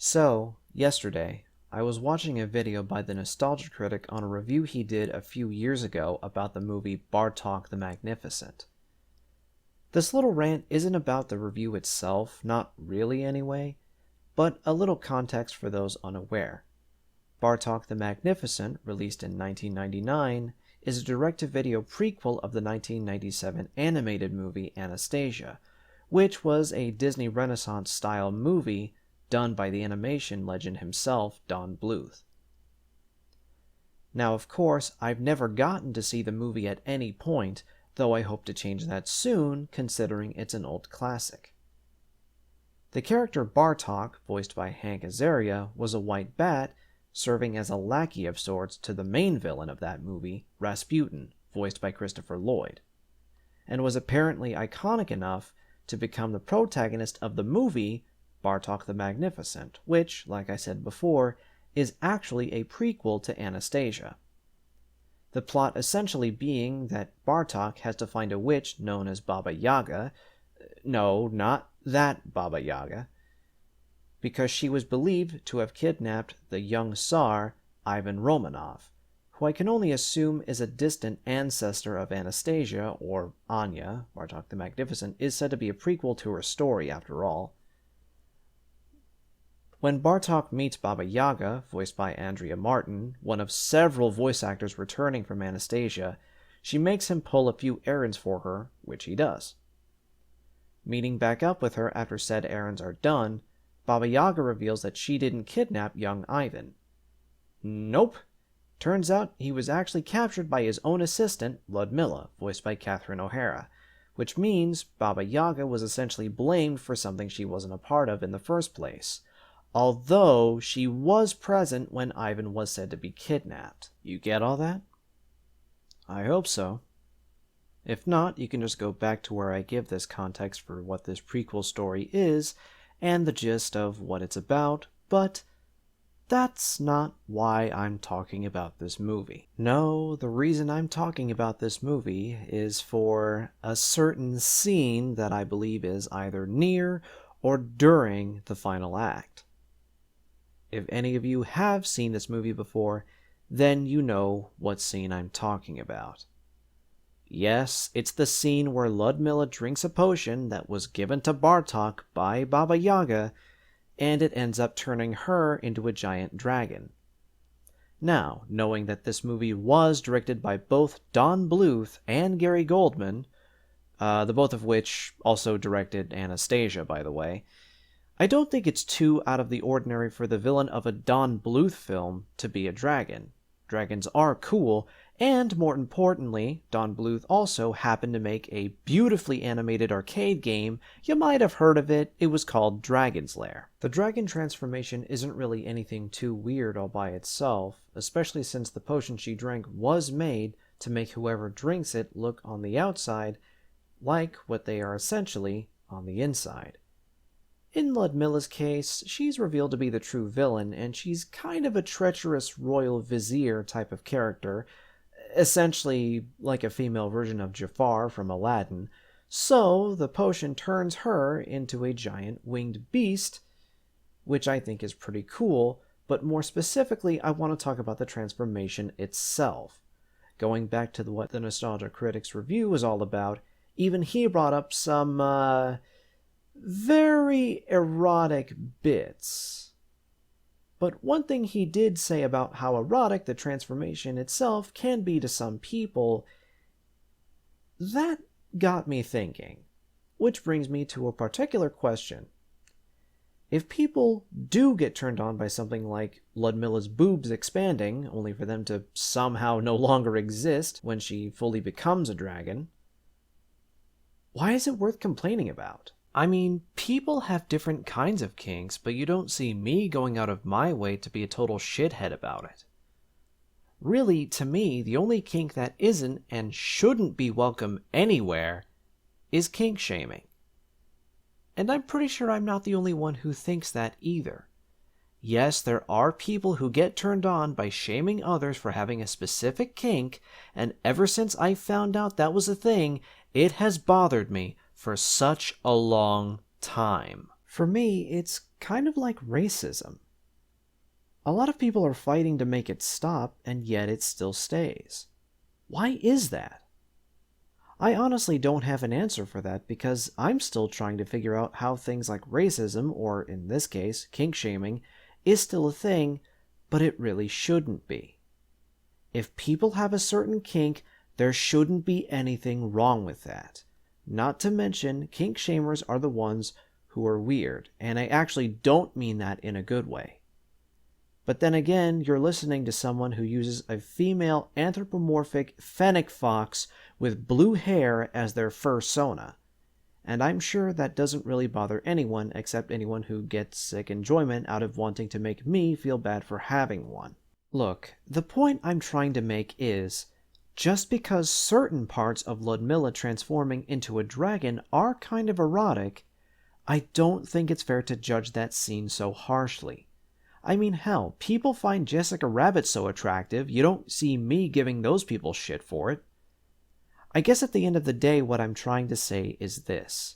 So, yesterday, I was watching a video by the Nostalgia Critic on a review he did a few years ago about the movie Bartok the Magnificent. This little rant isn't about the review itself, not really anyway, but a little context for those unaware. Bartok the Magnificent, released in 1999, is a direct-to-video prequel of the 1997 animated movie Anastasia, which was a Disney Renaissance-style movie done by the animation legend himself, Don Bluth. Now, of course, I've never gotten to see the movie at any point, though I hope to change that soon, considering it's an old classic. The character Bartok, voiced by Hank Azaria, was a white bat, serving as a lackey of sorts to the main villain of that movie, Rasputin, voiced by Christopher Lloyd, and was apparently iconic enough to become the protagonist of the movie Bartok the Magnificent, which, like I said before, is actually a prequel to Anastasia. The plot essentially being that Bartok has to find a witch known as Baba Yaga, no, not that Baba Yaga, because she was believed to have kidnapped the young Tsar, Ivan Romanov, who I can only assume is a distant ancestor of Anastasia, or Anya. Bartok the Magnificent is said to be a prequel to her story, after all. When Bartok meets Baba Yaga, voiced by Andrea Martin, one of several voice actors returning from Anastasia, she makes him pull a few errands for her, which he does. Meeting back up with her after said errands are done, Baba Yaga reveals that she didn't kidnap young Ivan. Nope. Turns out he was actually captured by his own assistant, Ludmilla, voiced by Catherine O'Hara, which means Baba Yaga was essentially blamed for something she wasn't a part of in the first place, although she was present when Ivan was said to be kidnapped. You get all that? I hope so. If not, you can just go back to where I give this context for what this prequel story is and the gist of what it's about, but that's not why I'm talking about this movie. No, the reason I'm talking about this movie is for a certain scene that I believe is either near or during the final act. If any of you have seen this movie before, then you know what scene I'm talking about. Yes, it's the scene where Ludmilla drinks a potion that was given to Bartok by Baba Yaga, and it ends up turning her into a giant dragon. Now, knowing that this movie was directed by both Don Bluth and Gary Goldman, the both of which also directed Anastasia, by the way, I don't think it's too out of the ordinary for the villain of a Don Bluth film to be a dragon. Dragons are cool, and more importantly, Don Bluth also happened to make a beautifully animated arcade game. You might have heard of it. It was called Dragon's Lair. The dragon transformation isn't really anything too weird all by itself, especially since the potion she drank was made to make whoever drinks it look on the outside like what they are essentially on the inside. In Ludmilla's case, she's revealed to be the true villain, and she's kind of a treacherous royal vizier type of character, essentially like a female version of Jafar from Aladdin, so the potion turns her into a giant winged beast, which I think is pretty cool, but more specifically, I want to talk about the transformation itself. Going back to what the Nostalgia Critic's review was all about, even he brought up some, very erotic bits. But one thing he did say about how erotic the transformation itself can be to some people, that got me thinking. Which brings me to a particular question. If people do get turned on by something like Ludmilla's boobs expanding, only for them to somehow no longer exist when she fully becomes a dragon, why is it worth complaining about? I mean, people have different kinds of kinks, but you don't see me going out of my way to be a total shithead about it. Really, to me, the only kink that isn't and shouldn't be welcome anywhere is kink shaming. And I'm pretty sure I'm not the only one who thinks that either. Yes, there are people who get turned on by shaming others for having a specific kink, and ever since I found out that was a thing, it has bothered me for such a long time. For me, it's kind of like racism. A lot of people are fighting to make it stop, and yet it still stays. Why is that? I honestly don't have an answer for that because I'm still trying to figure out how things like racism, or in this case, kink shaming, is still a thing, but it really shouldn't be. If people have a certain kink, there shouldn't be anything wrong with that. Not to mention, kink shamers are the ones who are weird, and I actually don't mean that in a good way. But then again, you're listening to someone who uses a female anthropomorphic fennec fox with blue hair as their fursona. And I'm sure that doesn't really bother anyone except anyone who gets sick enjoyment out of wanting to make me feel bad for having one. Look, the point I'm trying to make is, just because certain parts of Ludmilla transforming into a dragon are kind of erotic, I don't think it's fair to judge that scene so harshly. I mean, hell, people find Jessica Rabbit so attractive, you don't see me giving those people shit for it. I guess at the end of the day, what I'm trying to say is this.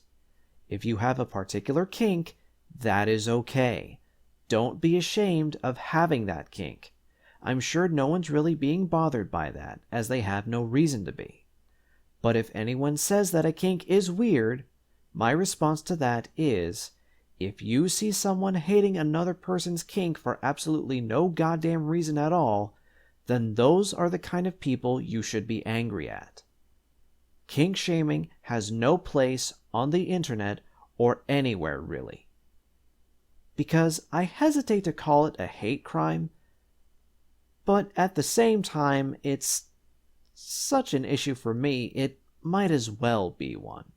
If you have a particular kink, that is okay. Don't be ashamed of having that kink. I'm sure no one's really being bothered by that, as they have no reason to be. But if anyone says that a kink is weird, my response to that is, if you see someone hating another person's kink for absolutely no goddamn reason at all, then those are the kind of people you should be angry at. Kink shaming has no place on the internet or anywhere really. Because I hesitate to call it a hate crime, but at the same time, it's such an issue for me, it might as well be one.